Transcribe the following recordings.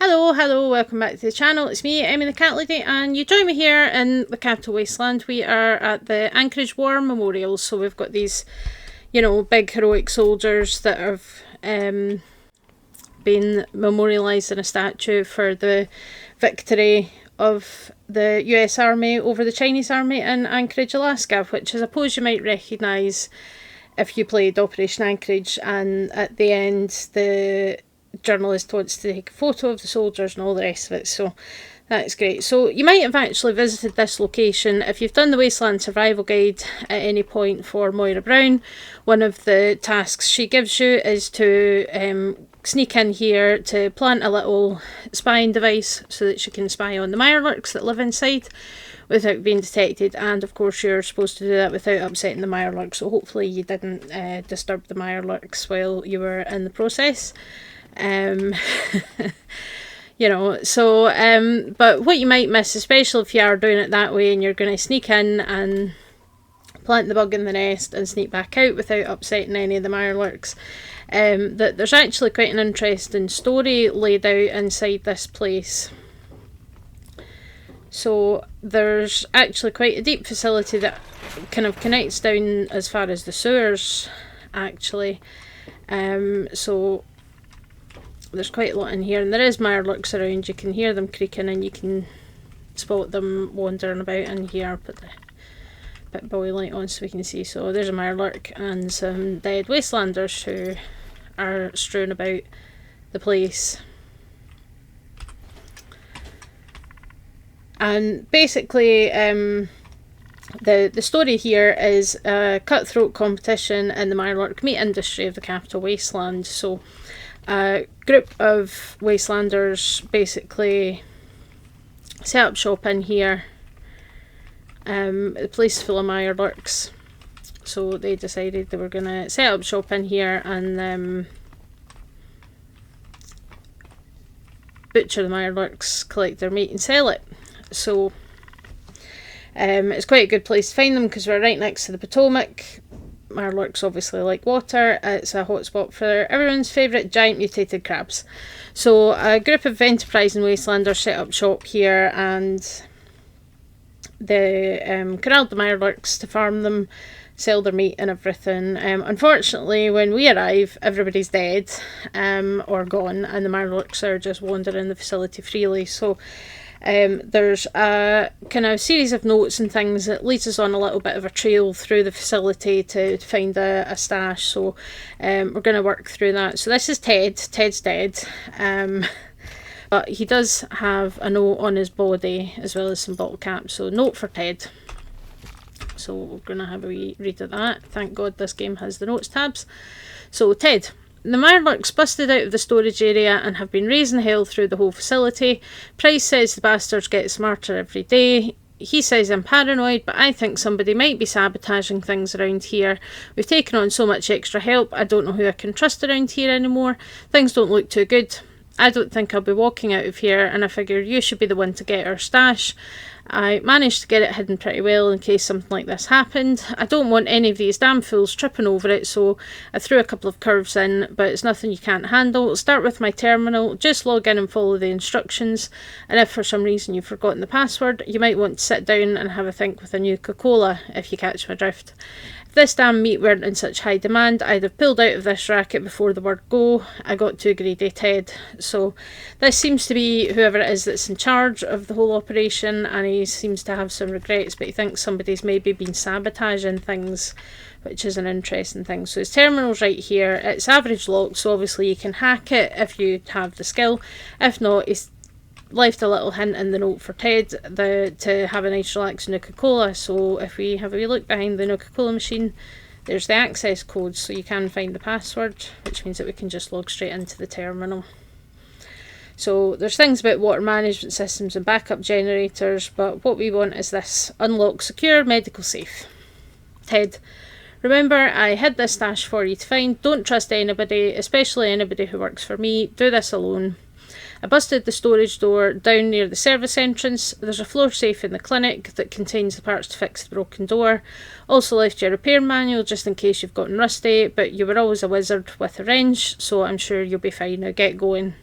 Hello, welcome back to the channel. It's me, Emmy the Cat Lady, and you join me here in the capital Wasteland. We are at the Anchorage War Memorial, so we've got these, big heroic soldiers that have been memorialised in a statue for the victory of the US Army over the Chinese Army in Anchorage, Alaska, which I suppose you might recognise if you played Operation Anchorage, and at the end the journalist wants to take a photo of the soldiers and all the rest of it, so that's great. So you might have actually visited this location if you've done the Wasteland Survival Guide at any point for Moira Brown. One of the tasks she gives you is to sneak in here to plant a little spying device so that she can spy on the Mirelurks that live inside without being detected, and of course you're supposed to do that without upsetting the Mirelurks, so hopefully you didn't disturb the Mirelurks while you were in the process. But what you might miss, especially if you are doing it that way and you're going to sneak in and plant the bug in the nest and sneak back out without upsetting any of the Mirelurks, that there's actually quite an interesting story laid out inside this place. So there's actually quite a deep facility that kind of connects down as far as the sewers, actually. So there's quite a lot in here, and there is Mirelurks around. You can hear them creaking and you can spot them wandering about in here. I'll put the bit boy light on so we can see. So there's a Mirelurk and some dead Wastelanders who are strewn about the place. And basically the story here is a cutthroat competition in the Mirelurk meat industry of the capital Wasteland. So a group of Wastelanders basically set up shop in here. The place is full of Mirelurks, so they decided they were going to set up shop in here and butcher the Mirelurks, collect their meat and sell it. So it's quite a good place to find them because we're right next to the Potomac. Mirelurks obviously like water. It's a hotspot for everyone's favourite giant mutated crabs. So a group of enterprising Wastelanders set up shop here and they corralled the Mirelurks to farm them, sell their meat and everything. Unfortunately, when we arrive, everybody's dead or gone, and the Mirelurks are just wandering the facility freely. So there's a kind of series of notes and things that leads us on a little bit of a trail through the facility to find a stash. So we're going to work through that. So this is Ted. Ted's dead. But he does have a note on his body as well as some bottle caps. So note for Ted. So we're going to have a wee read of that. Thank God this game has the notes tabs. So Ted. The Mirelurks busted out of the storage area and have been raising hell through the whole facility. Price says the bastards get smarter every day. He says I'm paranoid, but I think somebody might be sabotaging things around here. We've taken on so much extra help, I don't know who I can trust around here anymore. Things don't look too good. I don't think I'll be walking out of here, and I figure you should be the one to get our stash. I managed to get it hidden pretty well in case something like this happened. I don't want any of these damn fools tripping over it, so I threw a couple of curves in, but it's nothing you can't handle. Start with my terminal, just log in and follow the instructions, and if for some reason you've forgotten the password, you might want to sit down and have a think with a new Coca-Cola, if you catch my drift. If this damn meat weren't in such high demand, I'd have pulled out of this racket before the word go. I got too greedy, Ted. So this seems to be whoever it is that's in charge of the whole operation, and he seems to have some regrets, but he thinks somebody's maybe been sabotaging things, which is an interesting thing. So his terminal's right here. It's average lock, so obviously you can hack it if you have the skill. If not, he's left a little hint in the note for Ted to have a nice relaxing Nuka-Cola. So if we have a wee look behind the Nuka-Cola machine, there's the access code, so you can find the password, which means that we can just log straight into the terminal. So there's things about water management systems and backup generators, but what we want is this: unlock secure medical safe. Ted, remember I hid this stash for you to find. Don't trust anybody, especially anybody who works for me. Do this alone. I busted the storage door down near the service entrance. There's a floor safe in the clinic that contains the parts to fix the broken door. Also left your repair manual just in case you've gotten rusty, but you were always a wizard with a wrench, so I'm sure you'll be fine. Now get going.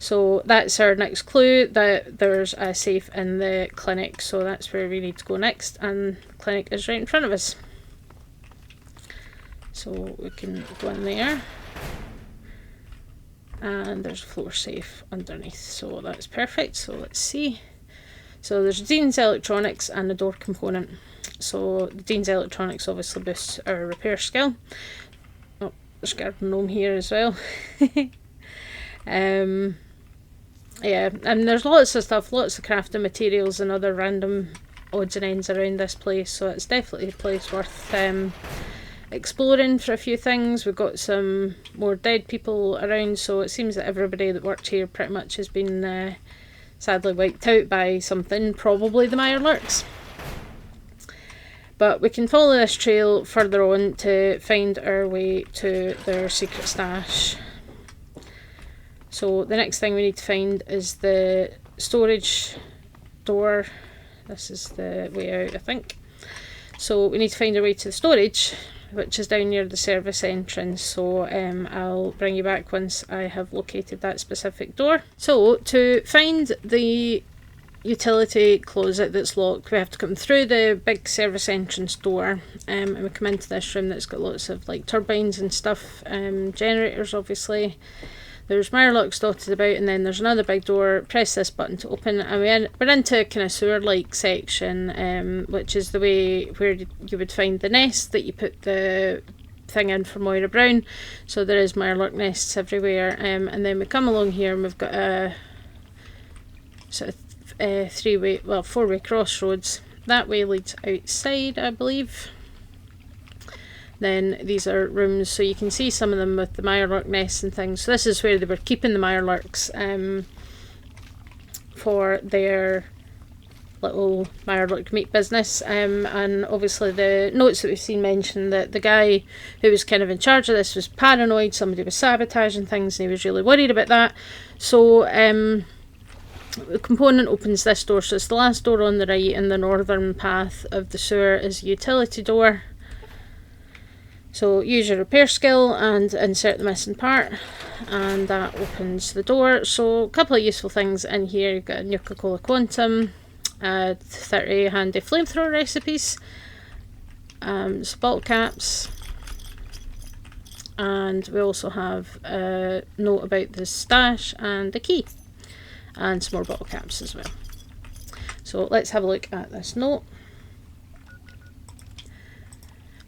So that's our next clue, that there's a safe in the clinic, so that's where we need to go next, and the clinic is right in front of us. So we can go in there, and there's a floor safe underneath, so that's perfect. So let's see. So there's Dean's Electronics and the door component. So the Dean's Electronics obviously boosts our repair skill. Oh, there's a garden gnome here as well. Yeah, and there's lots of stuff, lots of crafting materials and other random odds and ends around this place, so it's definitely a place worth exploring for a few things. We've got some more dead people around, so it seems that everybody that worked here pretty much has been sadly wiped out by something, probably the Mirelurks. But we can follow this trail further on to find our way to their secret stash. So the next thing we need to find is the storage door. This is the way out, I think. So we need to find our way to the storage, which is down near the service entrance. So I'll bring you back once I have located that specific door. So to find the utility closet that's locked, we have to come through the big service entrance door, and we come into this room that's got lots of like turbines and stuff, generators obviously. There's Mirelurks dotted about, and then there's another big door. Press this button to open, and we're into a kind of sewer-like section, which is the way where you would find the nest that you put the thing in for Moira Brown. So there is Mirelurk nests everywhere, and then we come along here and we've got a sort of four-way crossroads. That way leads outside, I believe. Then these are rooms, so you can see some of them with the Mirelurk nests and things. So this is where they were keeping the Mirelurks for their little Mirelurk meat business. And obviously the notes that we've seen mention that the guy who was kind of in charge of this was paranoid, somebody was sabotaging things, and he was really worried about that. So the component opens this door, so it's the last door on the right, and the northern path of the sewer is a utility door. So use your repair skill and insert the missing part, and that opens the door. So a couple of useful things in here. You've got a Nuka-Cola Quantum, 30 handy flamethrower recipes, some bottle caps, and we also have a note about the stash and the key, and some more bottle caps as well. So let's have a look at this note.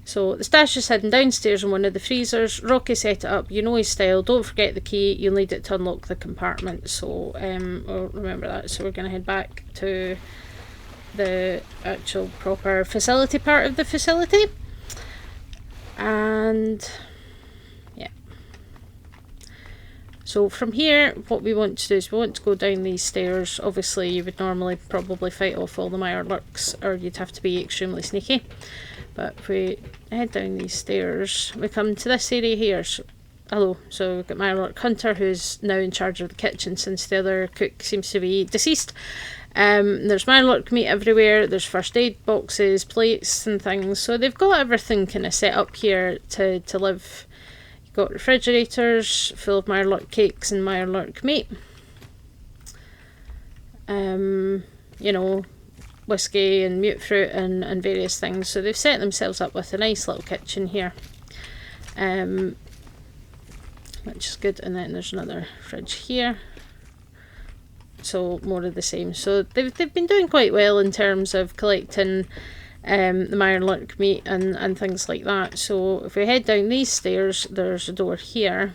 So the stash is hidden downstairs in one of the freezers. Rocky set it up, you know his style. Don't forget the key, you'll need it to unlock the compartment. So we'll remember that. So we're going to head back to the actual proper facility part of the facility. And yeah. So from here, what we want to do is we want to go down these stairs. Obviously you would normally probably fight off all the Mirelurks, or you'd have to be extremely sneaky. But if we head down these stairs, we come to this area here. So, hello. So we've got Mirelurk Hunter, who's now in charge of the kitchen since the other cook seems to be deceased. There's Mirelurk meat everywhere. There's first aid boxes, plates and things. So they've got everything kind of set up here to live. You've got refrigerators full of Mirelurk cakes and Mirelurk meat. You know, whiskey and mute fruit and various things. So they've set themselves up with a nice little kitchen here, which is good. And then there's another fridge here, so more of the same. So they've been doing quite well in terms of collecting the Mirelurk meat and things like that. So if we head down these stairs, there's a door here.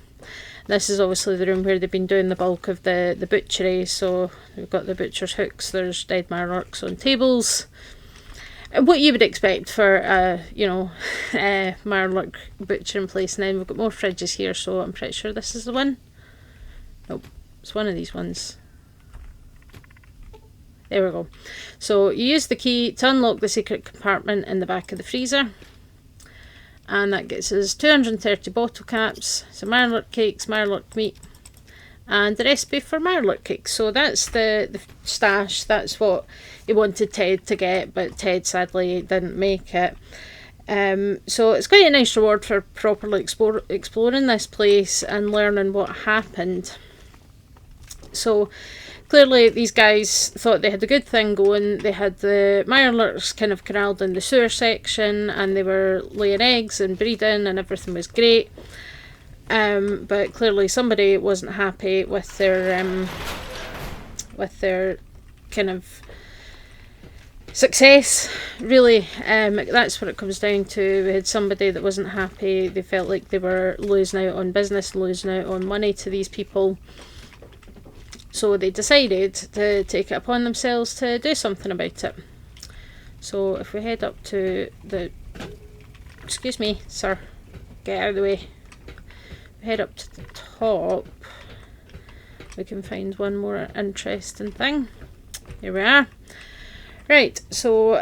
This is obviously the room where they've been doing the bulk of the butchery. So we've got the butcher's hooks, there's dead Mirelurks on tables. What you would expect for Mirelurk butchering place. And then we've got more fridges here, so I'm pretty sure this is the one. Nope, it's one of these ones. There we go. So you use the key to unlock the secret compartment in the back of the freezer. And that gets us 230 bottle caps, some Mirelurk cakes, Mirelurk meat, and the recipe for Mirelurk cakes. So that's the stash. That's what he wanted Ted to get, but Ted sadly didn't make it. So it's quite a nice reward for properly exploring this place and learning what happened. So clearly these guys thought they had a good thing going. They had the Mirelurks kind of corralled in the sewer section, and they were laying eggs and breeding, and everything was great. But clearly somebody wasn't happy with their kind of success, really. That's what it comes down to. We had somebody that wasn't happy. They felt like they were losing out on business, losing out on money to these people. So they decided to take it upon themselves to do something about it. So if we head up to the... Excuse me, sir. Get out of the way. Head up to the top, we can find one more interesting thing. Here we are. Right, so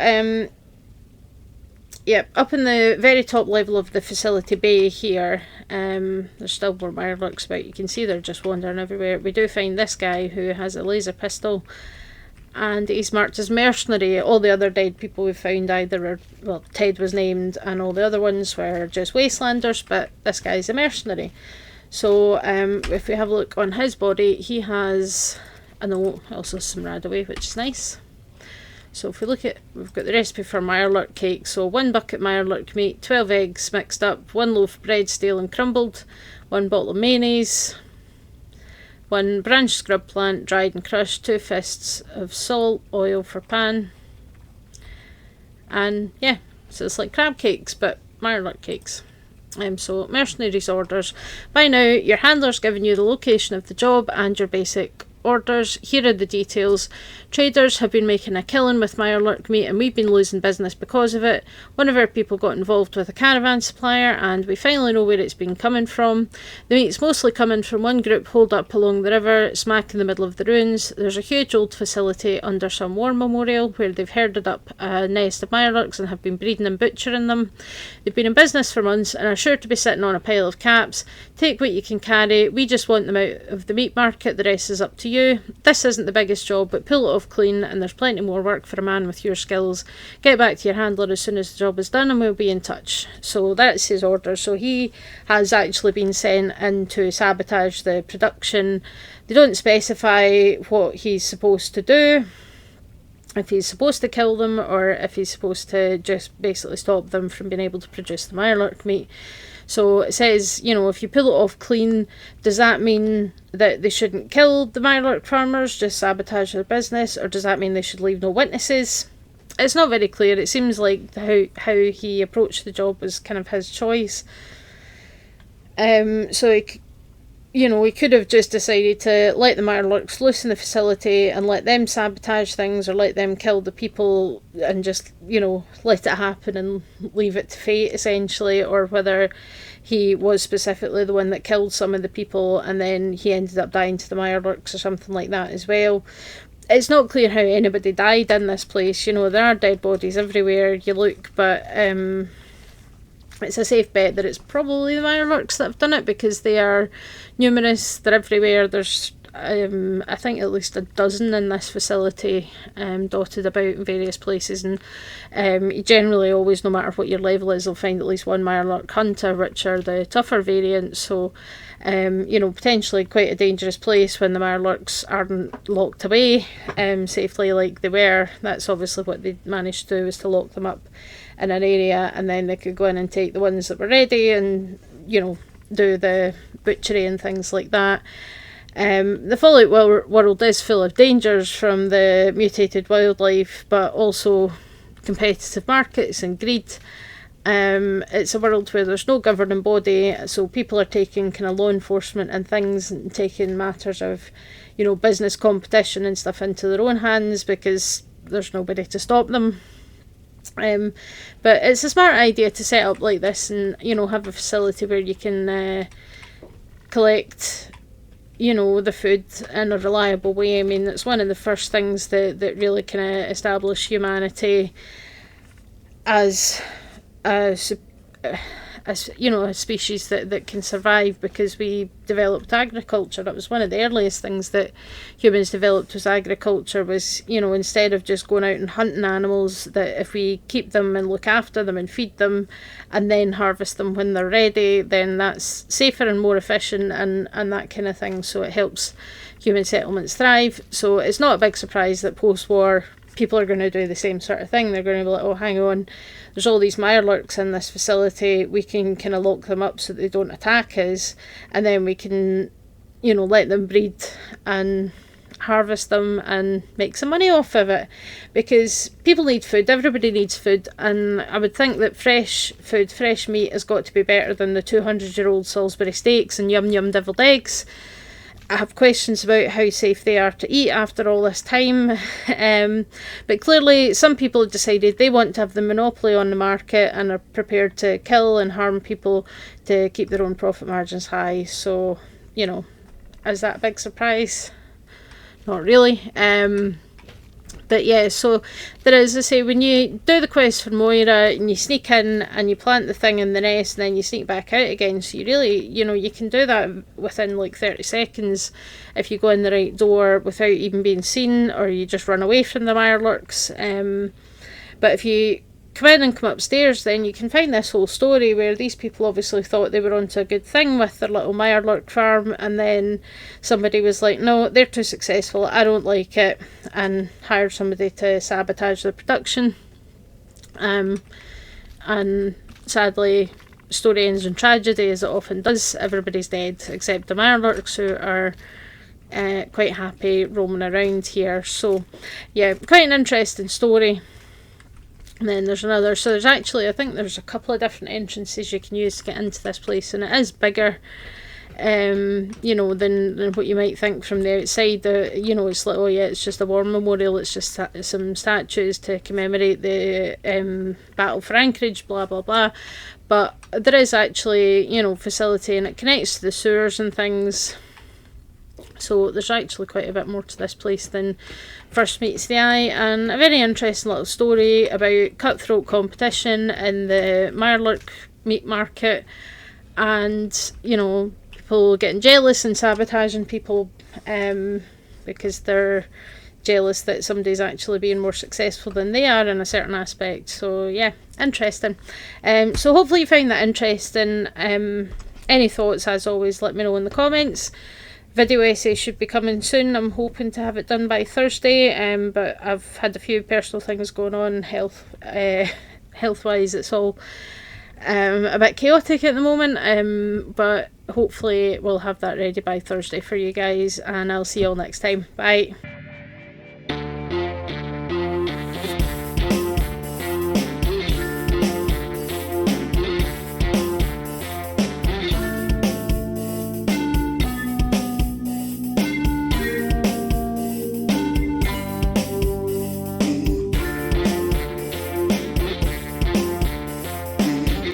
yep, up in the very top level of the facility bay here, there's still more Mirelurks about. You can see they're just wandering everywhere. We do find this guy who has a laser pistol, and he's marked as mercenary. All the other dead people we found either were, well, Ted was named, and all the other ones were just Wastelanders, but this guy's a mercenary. So if we have a look on his body, he has a note, also some Radaway, which is nice. So if we look at, we've got the recipe for Mirelurk cake. So 1 bucket Mirelurk meat, 12 eggs mixed up, 1 loaf bread stale and crumbled, 1 bottle of mayonnaise, 1 branch scrub plant dried and crushed, 2 fists of salt, oil for pan, and yeah, so it's like crab cakes but Mirelurk cakes. So mercenaries orders. By now your handler's given you the location of the job and your basic orders. Here are the details. Traders have been making a killing with Mirelurk meat, and we've been losing business because of it. One of our people got involved with a caravan supplier, and we finally know where it's been coming from. The meat's mostly coming from one group holed up along the river, smack in the middle of the ruins. There's a huge old facility under some war memorial where they've herded up a nest of Mirelurks and have been breeding and butchering them. They've been in business for months and are sure to be sitting on a pile of caps. Take what you can carry. We just want them out of the meat market. The rest is up to you. This isn't the biggest job, but pull it off clean, and there's plenty more work for a man with your skills. Get back to your handler as soon as the job is done, and we'll be in touch. So that's his order. So he has actually been sent in to sabotage the production. They don't specify what he's supposed to do, if he's supposed to kill them or if he's supposed to just basically stop them from being able to produce the Mirelurk meat. So it says, you know, if you pull it off clean, does that mean that they shouldn't kill the Mirelurk farmers, just sabotage their business, or does that mean they should leave no witnesses? It's not very clear. It seems like how he approached the job was kind of his choice. So we could have just decided to let the Mirelurks loose in the facility and let them sabotage things, or let them kill the people and just, let it happen and leave it to fate, essentially, or whether he was specifically the one that killed some of the people and then he ended up dying to the Mirelurks or something like that as well. It's not clear how anybody died in this place. There are dead bodies everywhere you look, but it's a safe bet that it's probably the Mirelurks that have done it, because they are numerous, they're everywhere. There's I think at least a dozen in this facility, dotted about in various places, and you generally always, no matter what your level is, will find at least one Mirelurk hunter, which are the tougher variants. So potentially quite a dangerous place when the Mirelurks aren't locked away safely like they were. That's obviously what they managed to do, was to lock them up in an area, and then they could go in and take the ones that were ready and do the butchery and things like that. The Fallout world is full of dangers from the mutated wildlife, but also competitive markets and greed. It's a world where there's no governing body, so people are taking kind of law enforcement and things, and taking matters of business competition and stuff into their own hands because there's nobody to stop them. But it's a smart idea to set up like this and have a facility where you can collect the food in a reliable way. I mean, it's one of the first things that really kind of establish humanity as a species that can survive, because we developed agriculture. That was one of the earliest things that humans developed, was agriculture. Was, instead of just going out and hunting animals, that if we keep them and look after them and feed them and then harvest them when they're ready, then that's safer and more efficient, and that kind of thing. So it helps human settlements thrive. So it's not a big surprise that post-war people are going to do the same sort of thing. They're going to be like, oh, hang on, there's all these Mirelurks in this facility, we can kind of lock them up so they don't attack us, and then we can, let them breed and harvest them and make some money off of it, because people need food, everybody needs food, and I would think that fresh food, fresh meat has got to be better than the 200-year-old Salisbury steaks and yum deviled eggs. I have questions about how safe they are to eat after all this time, but clearly some people have decided they want to have the monopoly on the market and are prepared to kill and harm people to keep their own profit margins high. So, is that a big surprise? Not really. But yeah, so there is, as I say, when you do the quest for Moira and you sneak in and you plant the thing in the nest and then you sneak back out again, so you really, you can do that within like 30 seconds if you go in the right door without even being seen, or you just run away from the Mirelurks. But if you come in and come upstairs, then you can find this whole story where these people obviously thought they were onto a good thing with their little Mirelurk farm, and then somebody was like, no, they're too successful, I don't like it, and hired somebody to sabotage the production. And sadly, story ends in tragedy, as it often does. Everybody's dead except the Mirelurks, who are quite happy roaming around here. So yeah, quite an interesting story. And then there's another, so there's actually, I think there's a couple of different entrances you can use to get into this place, and it is bigger, than what you might think from the outside. It's like, oh yeah, it's just a war memorial, it's just some statues to commemorate the battle for Anchorage, blah blah blah. But there is actually, facility, and it connects to the sewers and things. So there's actually quite a bit more to this place than first meets the eye, and a very interesting little story about cutthroat competition in the Mirelurk meat market, and people getting jealous and sabotaging people because they're jealous that somebody's actually being more successful than they are in a certain aspect. So yeah, interesting. So hopefully you find that interesting. Any thoughts, as always, let me know in the comments. Video essay should be coming soon. I'm hoping to have it done by Thursday, but I've had a few personal things going on health-wise. It's all a bit chaotic at the moment, but hopefully we'll have that ready by Thursday for you guys, and I'll see you all next time. Bye.